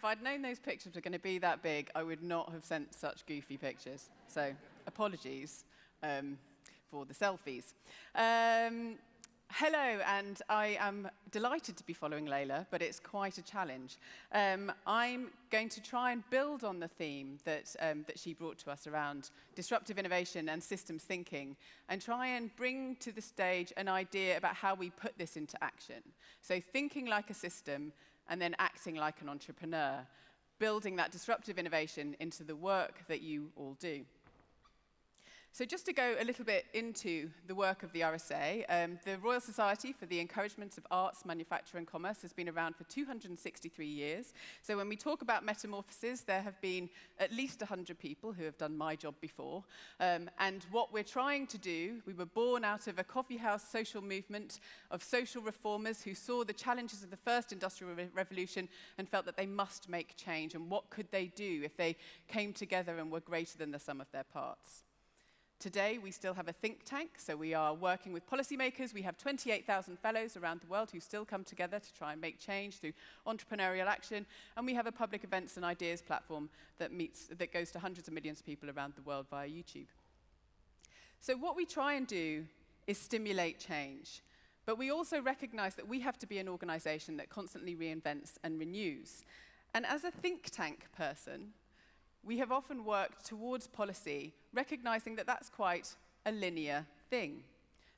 I'd known those pictures were going to be that big, I would not have sent such goofy pictures. So apologies for the selfies. Hello, and I am delighted to be following Layla, but it's quite a challenge. I'm going to try and build on the theme that she brought to us around disruptive innovation and systems thinking, and try and bring to the stage an idea about how we put this into action. So thinking like a system, and then acting like an entrepreneur, building that disruptive innovation into the work that you all do. So just to go a little bit into the work of the RSA, the Royal Society for the Encouragement of Arts, Manufacture and Commerce has been around for 263 years. So when we talk about metamorphoses, there have been at least 100 people who have done my job before. And what we're trying to do, we were born out of a coffeehouse social movement of social reformers who saw the challenges of the first industrial revolution and felt that they must make change. And what could they do if they came together and were greater than the sum of their parts? Today, we still have a think tank, so we are working with policymakers. We have 28,000 fellows around the world who still come together to try and make change through entrepreneurial action. And we have a public events and ideas platform that goes to hundreds of millions of people around the world via YouTube. So what we try and do is stimulate change. But we also recognize that we have to be an organization that constantly reinvents and renews. And as a think tank person, we have often worked towards policy, recognizing that that's quite a linear thing.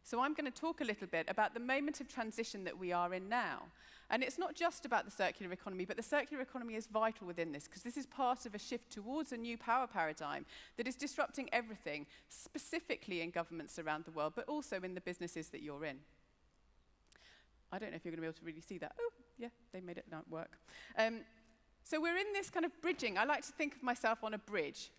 So I'm going to talk a little bit about the moment of transition that we are in now. And it's not just about the circular economy, but the circular economy is vital within this, because this is part of a shift towards a new power paradigm that is disrupting everything, specifically in governments around the world, but also in the businesses that you're in. I don't know if you're going to be able to really see that. Oh, yeah, they made it not work. So we're in this kind of bridging. I like to think of myself on a bridge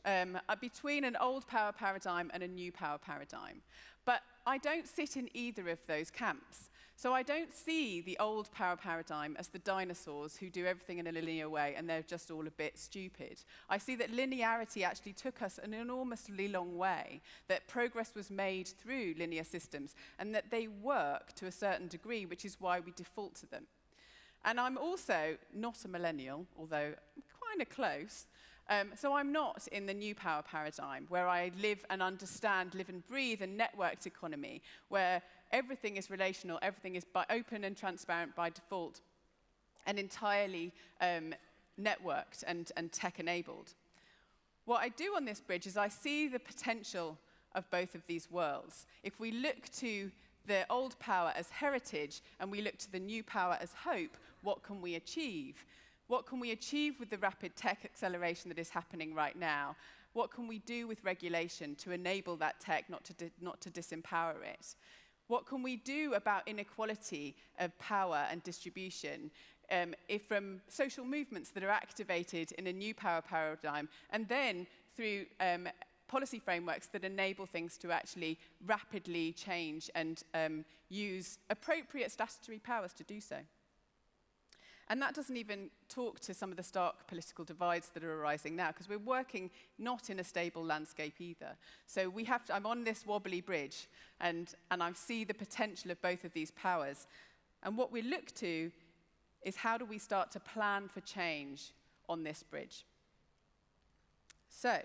between an old power paradigm and a new power paradigm. But I don't sit in either of those camps. So I don't see the old power paradigm as the dinosaurs who do everything in a linear way and they're just all a bit stupid. I see that linearity actually took us an enormously long way, that progress was made through linear systems, and that they work to a certain degree, which is why we default to them. And I'm also not a millennial, although I'm kind of close. So I'm not in the new power paradigm, where I live and understand, live and breathe a networked economy, where everything is relational, everything is open and transparent by default, and entirely networked and tech-enabled. What I do on this bridge is I see the potential of both of these worlds. If we look to the old power as heritage, and we look to the new power as hope, what can we achieve? What can we achieve with the rapid tech acceleration that is happening right now? What can we do with regulation to enable that tech, not to disempower it? What can we do about inequality of power and distribution from social movements that are activated in a new power paradigm, and then through policy frameworks that enable things to actually rapidly change and use appropriate statutory powers to do so. And that doesn't even talk to some of the stark political divides that are arising now, because we're working not in a stable landscape either. So I'm on this wobbly bridge, and I see the potential of both of these powers. And what we look to is, how do we start to plan for change on this bridge? So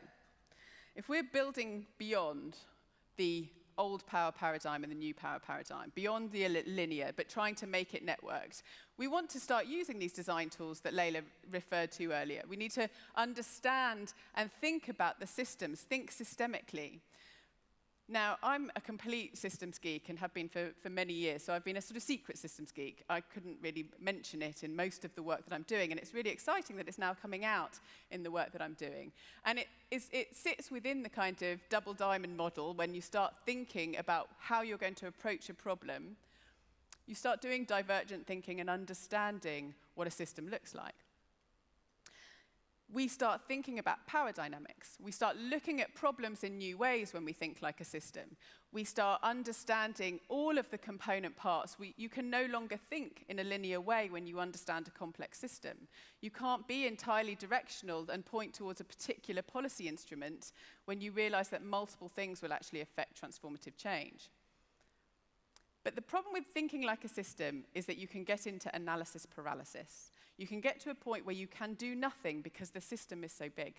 if we're building beyond the old power paradigm and the new power paradigm, beyond the linear, but trying to make it networked, we want to start using these design tools that Layla referred to earlier. We need to understand and think about the systems, think systemically. Now, I'm a complete systems geek and have been for many years, so I've been a sort of secret systems geek. I couldn't really mention it in most of the work that I'm doing, and it's really exciting that it's now coming out in the work that I'm doing. And it sits within the kind of double diamond model. When you start thinking about how you're going to approach a problem, you start doing divergent thinking and understanding what a system looks like. We start thinking about power dynamics. We start looking at problems in new ways when we think like a system. We start understanding all of the component parts. You can no longer think in a linear way when you understand a complex system. You can't be entirely directional and point towards a particular policy instrument when you realize that multiple things will actually affect transformative change. But the problem with thinking like a system is that you can get into analysis paralysis. You can get to a point where you can do nothing because the system is so big.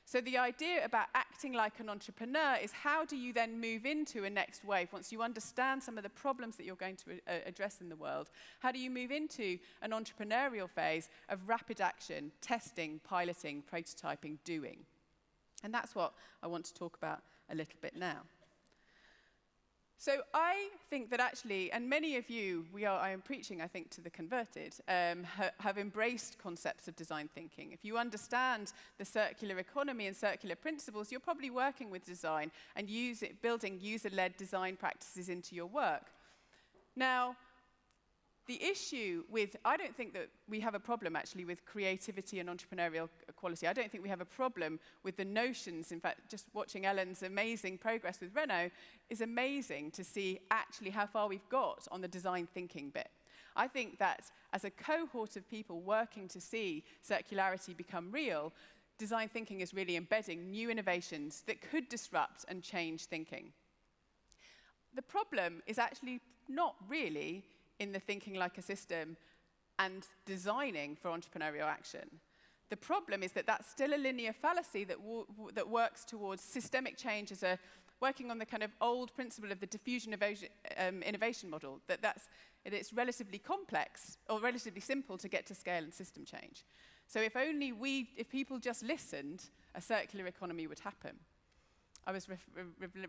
So the idea about acting like an entrepreneur is how do you then move into a next wave once you understand some of the problems that you're going to address in the world? How do you move into an entrepreneurial phase of rapid action, testing, piloting, prototyping, doing? And that's what I want to talk about a little bit now. So I think that actually, and many of you, I am preaching, I think, to the converted, have embraced concepts of design thinking. If you understand the circular economy and circular principles, you're probably working with design and building user-led design practices into your work. Now, the issue with, I don't think that we have a problem actually with creativity and entrepreneurial quality. I don't think we have a problem with the notions. In fact, just watching Ellen's amazing progress with Renault is amazing to see actually how far we've got on the design thinking bit. I think that as a cohort of people working to see circularity become real, design thinking is really embedding new innovations that could disrupt and change thinking. The problem is actually not really in the thinking like a system and designing for entrepreneurial action. The problem is that that's still a linear fallacy that works towards systemic change as working on the kind of old principle of the diffusion innovation model, it's relatively complex or relatively simple to get to scale and system change. So if people just listened, a circular economy would happen. I was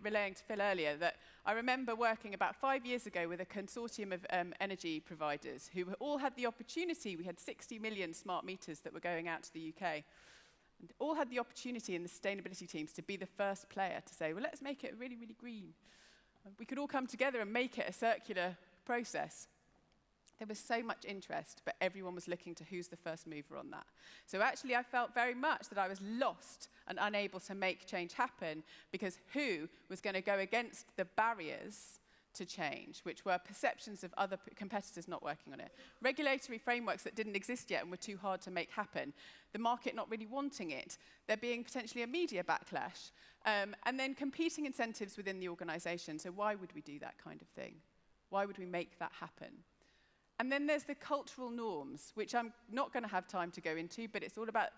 relaying to Phil earlier that I remember working about 5 years ago with a consortium of energy providers who all had the opportunity. We had 60 million smart meters that were going out to the UK. And all had the opportunity in the sustainability teams to be the first player to say, well, let's make it really, really green. We could all come together and make it a circular process. There was so much interest, but everyone was looking to who's the first mover on that. So actually, I felt very much that I was lost and unable to make change happen because who was going to go against the barriers to change, which were perceptions of other competitors not working on it, regulatory frameworks that didn't exist yet and were too hard to make happen, the market not really wanting it, there being potentially a media backlash, and then competing incentives within the organization. So why would we do that kind of thing? Why would we make that happen? And then there's the cultural norms, which I'm not going to have time to go into, but it's all about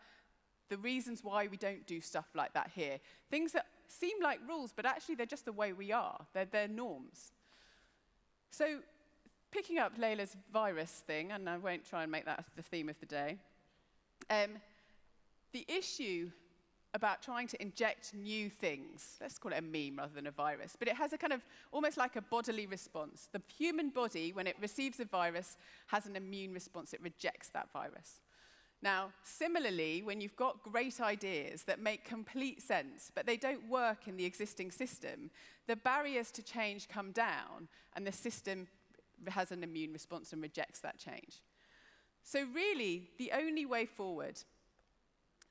the reasons why we don't do stuff like that here. Things that seem like rules, but actually they're just the way we are. They're norms. So picking up Layla's virus thing, and I won't try and make that the theme of the day, the issue about trying to inject new things, let's call it a meme rather than a virus, but it has a kind of almost like a bodily response. The human body, when it receives a virus, has an immune response. It rejects that virus. Now, similarly, when you've got great ideas that make complete sense, but they don't work in the existing system, the barriers to change come down, and the system has an immune response and rejects that change. So really, the only way forward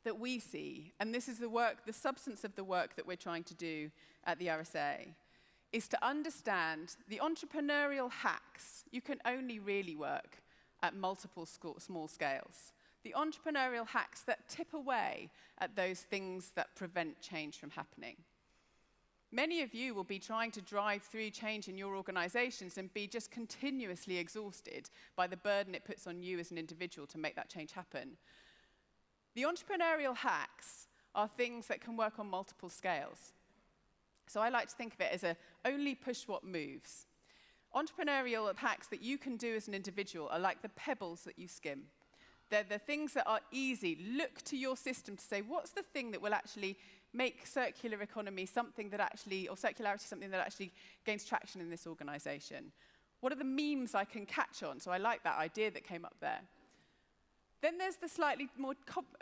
that we see, and this is the substance of the work that we're trying to do at the RSA, is to understand the entrepreneurial hacks. You can only really work at multiple small scales. The entrepreneurial hacks that tip away at those things that prevent change from happening. Many of you will be trying to drive through change in your organizations and be just continuously exhausted by the burden it puts on you as an individual to make that change happen. The entrepreneurial hacks are things that can work on multiple scales. So I like to think of it as only push what moves. Entrepreneurial hacks that you can do as an individual are like the pebbles that you skim. They're the things that are easy. Look to your system to say, what's the thing that will actually make circular economy something that actually, or circularity something that actually gains traction in this organization? What are the memes I can catch on? So I like that idea that came up there. Then there's the slightly more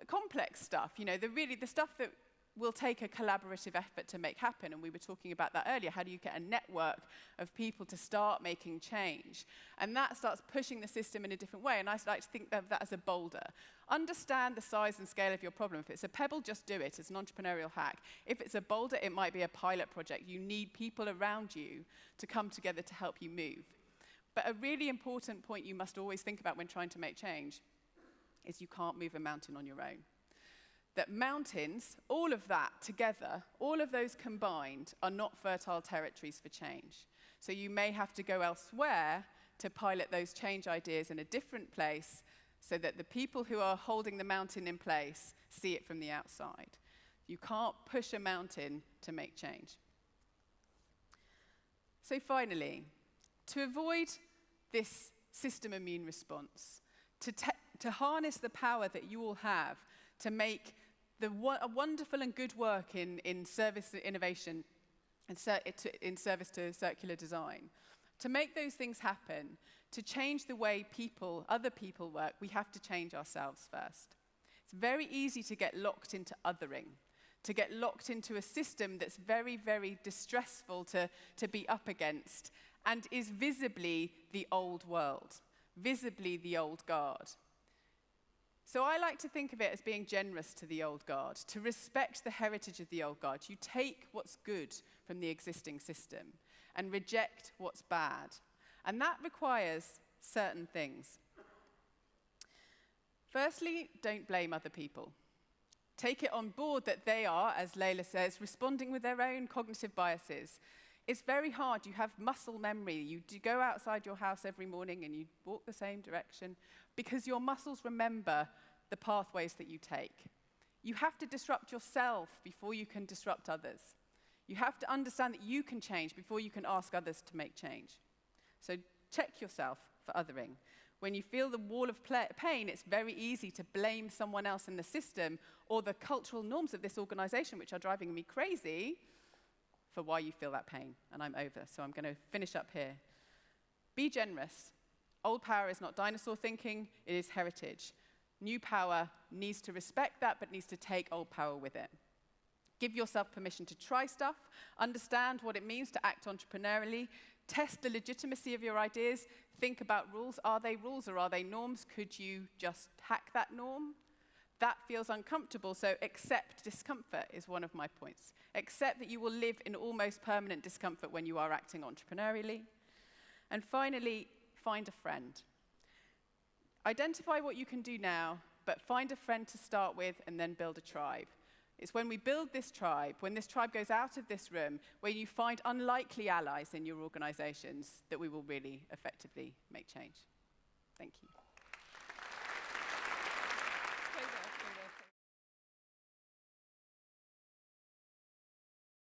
complex stuff, the stuff that will take a collaborative effort to make happen, and we were talking about that earlier. How do you get a network of people to start making change? And that starts pushing the system in a different way, and I like to think of that as a boulder. Understand the size and scale of your problem. If it's a pebble, just do it. It's an entrepreneurial hack. If it's a boulder, it might be a pilot project. You need people around you to come together to help you move. But a really important point you must always think about when trying to make change is you can't move a mountain on your own. That mountains, all of that together, all of those combined, are not fertile territories for change. So you may have to go elsewhere to pilot those change ideas in a different place so that the people who are holding the mountain in place see it from the outside. You can't push a mountain to make change. So finally, to avoid this system immune response, to harness the power that you all have to make a wonderful and good work in service to innovation and in service to circular design, to make those things happen, to change the way other people work, we have to change ourselves first. It's very easy to get locked into othering, to get locked into a system that's very, very distressful to be up against and is visibly the old world, visibly the old guard. So I like to think of it as being generous to the old guard, to respect the heritage of the old guard. You take what's good from the existing system and reject what's bad. And that requires certain things. Firstly, don't blame other people. Take it on board that they are, as Layla says, responding with their own cognitive biases. It's very hard. You have muscle memory. You go outside your house every morning and you walk the same direction because your muscles remember the pathways that you take. You have to disrupt yourself before you can disrupt others. You have to understand that you can change before you can ask others to make change. So check yourself for othering. When you feel the wall of pain, it's very easy to blame someone else in the system or the cultural norms of this organization, which are driving me crazy, for why you feel that pain. And I'm over, so I'm going to finish up here. Be generous. Old power is not dinosaur thinking, it is heritage. New power needs to respect that, but needs to take old power with it. Give yourself permission to try stuff, understand what it means to act entrepreneurially, test the legitimacy of your ideas, think about rules. Are they rules or are they norms? Could you just hack that norm? That feels uncomfortable, so accept discomfort is one of my points. Accept that you will live in almost permanent discomfort when you are acting entrepreneurially. And finally, find a friend. Identify what you can do now, but find a friend to start with and then build a tribe. It's when we build this tribe, when this tribe goes out of this room, where you find unlikely allies in your organizations, that we will really effectively make change. Thank you.